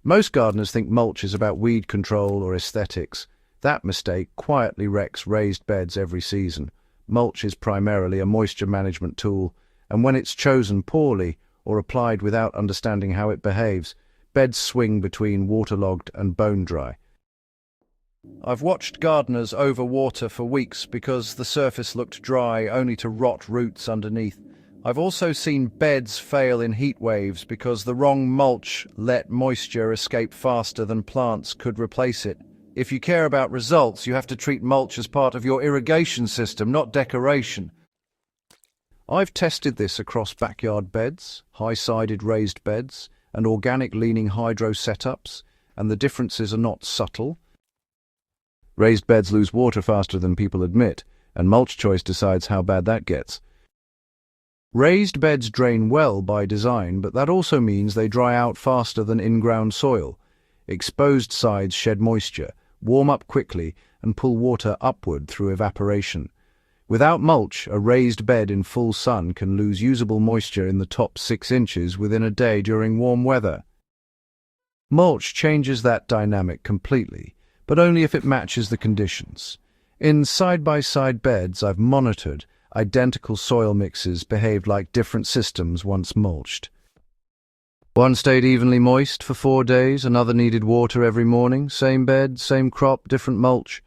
Most gardeners think mulch is about weed control or aesthetics. That mistake quietly wrecks raised beds every season. Mulch is primarily a moisture management tool, and when it's chosen poorly or applied without understanding how it behaves, beds swing between waterlogged and bone-dry. I've watched gardeners overwater for weeks because the surface looked dry, only to rot roots underneath. I've also seen beds fail in heat waves because the wrong mulch let moisture escape faster than plants could replace it. If you care about results, you have to treat mulch as part of your irrigation system, not decoration. I've tested this across backyard beds, high-sided raised beds, and organic leaning hydro setups, and the differences are not subtle. Raised beds lose water faster than people admit, and mulch choice decides how bad that gets. Raised beds drain well by design, but that also means they dry out faster than in-ground soil. Exposed sides shed moisture, warm up quickly, and pull water upward through evaporation. Without mulch, a raised bed in full sun can lose usable moisture in the top 6 inches within a day during warm weather. Mulch changes that dynamic completely, but only if it matches the conditions. In side-by-side beds I've monitored, identical soil mixes behaved like different systems once mulched. One stayed evenly moist for 4 days, another needed water every morning, same bed, same crop, different mulch.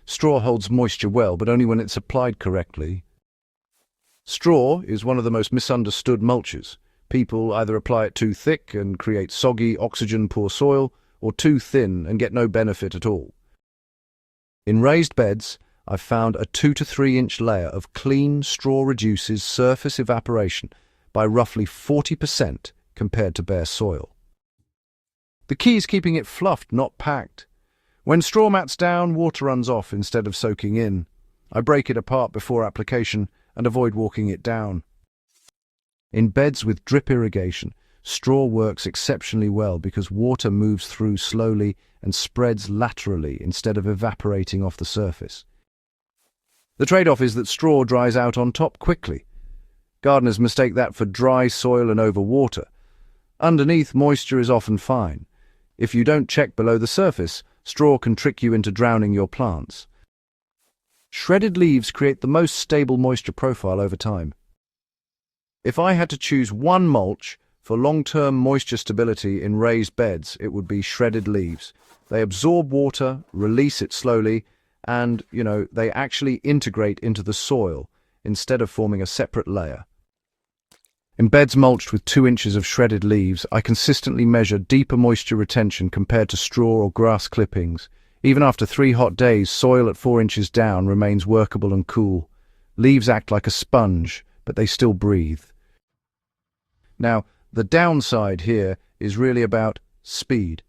Straw holds moisture well, but only when it's applied correctly. Straw is one of the most misunderstood mulches. People either apply it too thick and create soggy, oxygen-poor soil, or too thin and get no benefit at all. In raised beds, I've found a 2 to 3 inch layer of clean straw reduces surface evaporation by roughly 40% compared to bare soil. The key is keeping it fluffed, not packed. When straw mats down, water runs off instead of soaking in. I break it apart before application and avoid walking it down. In beds with drip irrigation, straw works exceptionally well because water moves through slowly and spreads laterally instead of evaporating off the surface. The trade-off is that straw dries out on top quickly. Gardeners mistake that for dry soil and overwater. Underneath, moisture is often fine. If you don't check below the surface, straw can trick you into drowning your plants. Shredded leaves create the most stable moisture profile over time. If I had to choose one mulch for long-term moisture stability in raised beds, it would be shredded leaves. They absorb water, release it slowly, and, they actually integrate into the soil instead of forming a separate layer. In beds mulched with 2 inches of shredded leaves, I consistently measure deeper moisture retention compared to straw or grass clippings. Even after 3 hot days, soil at 4 inches down remains workable and cool. Leaves act like a sponge, but they still breathe. Now, the downside here is really about speed.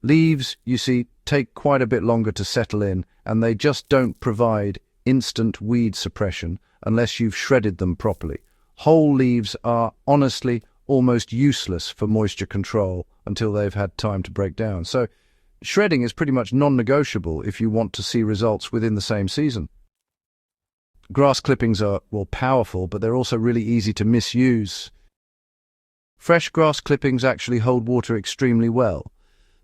Leaves, you see, take quite a bit longer to settle in, and they just don't provide instant weed suppression unless you've shredded them properly. Whole leaves are, honestly, almost useless for moisture control until they've had time to break down. So, shredding is pretty much non-negotiable if you want to see results within the same season. Grass clippings are, powerful, but they're also really easy to misuse. Fresh grass clippings actually hold water extremely well,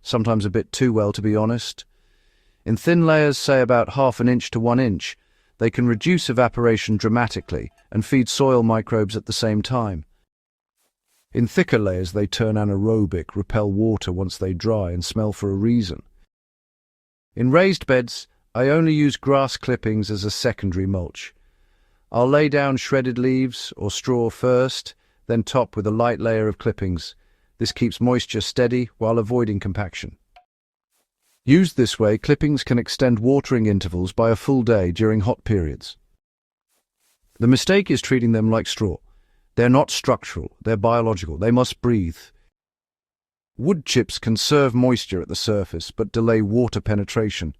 sometimes a bit too well, to be honest. In thin layers, say about 1/2 inch to 1 inch, they can reduce evaporation dramatically and feed soil microbes at the same time. In thicker layers, they turn anaerobic, repel water once they dry, and smell for a reason. In raised beds, I only use grass clippings as a secondary mulch. I'll lay down shredded leaves or straw first, then top with a light layer of clippings. This keeps moisture steady while avoiding compaction. Used this way, clippings can extend watering intervals by a full day during hot periods. The mistake is treating them like straw. They're not structural, they're biological, they must breathe. Wood chips conserve moisture at the surface but delay water penetration.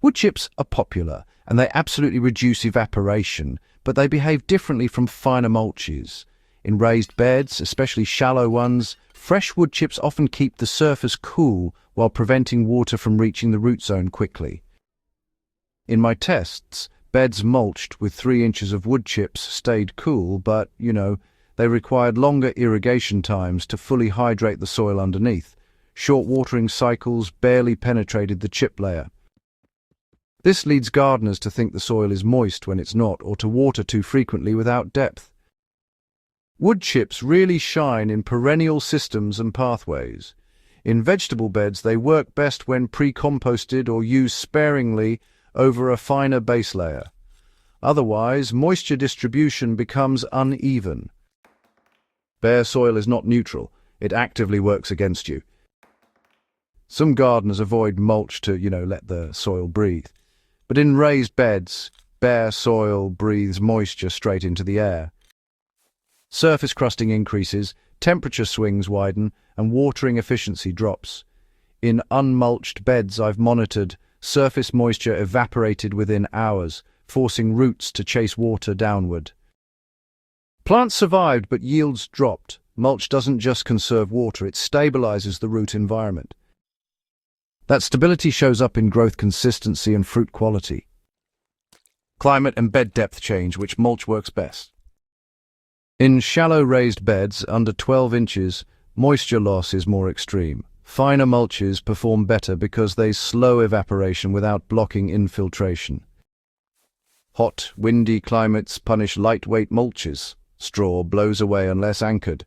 Wood chips are popular and they absolutely reduce evaporation, but they behave differently from finer mulches. In raised beds, especially shallow ones, fresh wood chips often keep the surface cool while preventing water from reaching the root zone quickly. In my tests, beds mulched with 3 inches of wood chips stayed cool, but, They required longer irrigation times to fully hydrate the soil underneath. Short watering cycles barely penetrated the chip layer. This leads gardeners to think the soil is moist when it's not, or to water too frequently without depth. Wood chips really shine in perennial systems and pathways. In vegetable beds, they work best when pre-composted or used sparingly over a finer base layer. Otherwise, moisture distribution becomes uneven. Bare soil is not neutral. It actively works against you. Some gardeners avoid mulch to, let the soil breathe. But in raised beds, bare soil breathes moisture straight into the air. Surface crusting increases, temperature swings widen, and watering efficiency drops. In unmulched beds I've monitored, surface moisture evaporated within hours, forcing roots to chase water downward. Plants survived, but yields dropped. Mulch doesn't just conserve water, it stabilizes the root environment. That stability shows up in growth consistency and fruit quality. Climate and bed depth change, which mulch works best. In shallow raised beds under 12 inches, moisture loss is more extreme. Finer mulches perform better because they slow evaporation without blocking infiltration. Hot, windy climates punish lightweight mulches. Straw blows away unless anchored.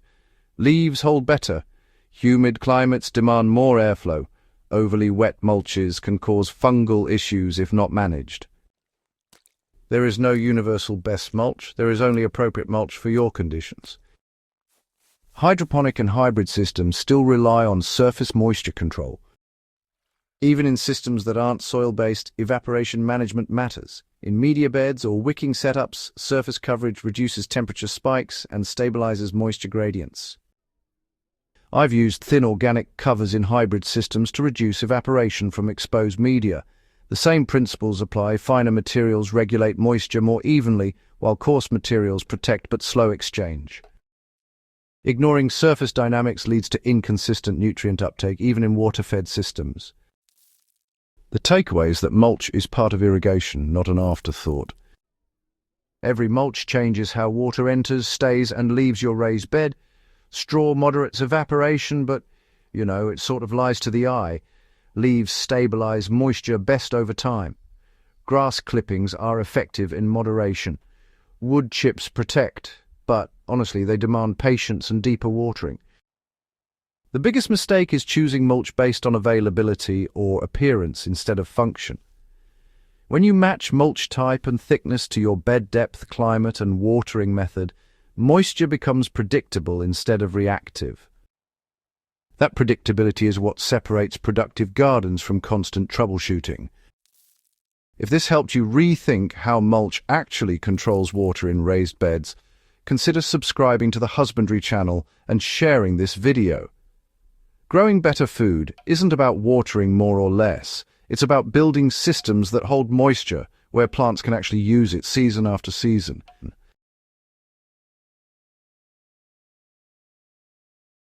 Leaves hold better. Humid climates demand more airflow. Overly wet mulches can cause fungal issues if not managed. There is no universal best mulch, there is only appropriate mulch for your conditions. Hydroponic and hybrid systems still rely on surface moisture control. Even in systems that aren't soil-based, evaporation management matters. In media beds or wicking setups, surface coverage reduces temperature spikes and stabilizes moisture gradients. I've used thin organic covers in hybrid systems to reduce evaporation from exposed media. The same principles apply. Finer materials regulate moisture more evenly, while coarse materials protect but slow exchange. Ignoring surface dynamics leads to inconsistent nutrient uptake, even in water-fed systems. The takeaway is that mulch is part of irrigation, not an afterthought. Every mulch changes how water enters, stays, and leaves your raised bed. Straw moderates evaporation, but, it sort of lies to the eye. Leaves stabilize moisture best over time. Grass clippings are effective in moderation. Wood chips protect, but, honestly, they demand patience and deeper watering. The biggest mistake is choosing mulch based on availability or appearance instead of function. When you match mulch type and thickness to your bed depth, climate, and watering method, moisture becomes predictable instead of reactive. That predictability is what separates productive gardens from constant troubleshooting. If this helped you rethink how mulch actually controls water in raised beds, consider subscribing to the Husbandry channel and sharing this video. Growing better food isn't about watering more or less. It's about building systems that hold moisture, where plants can actually use it season after season.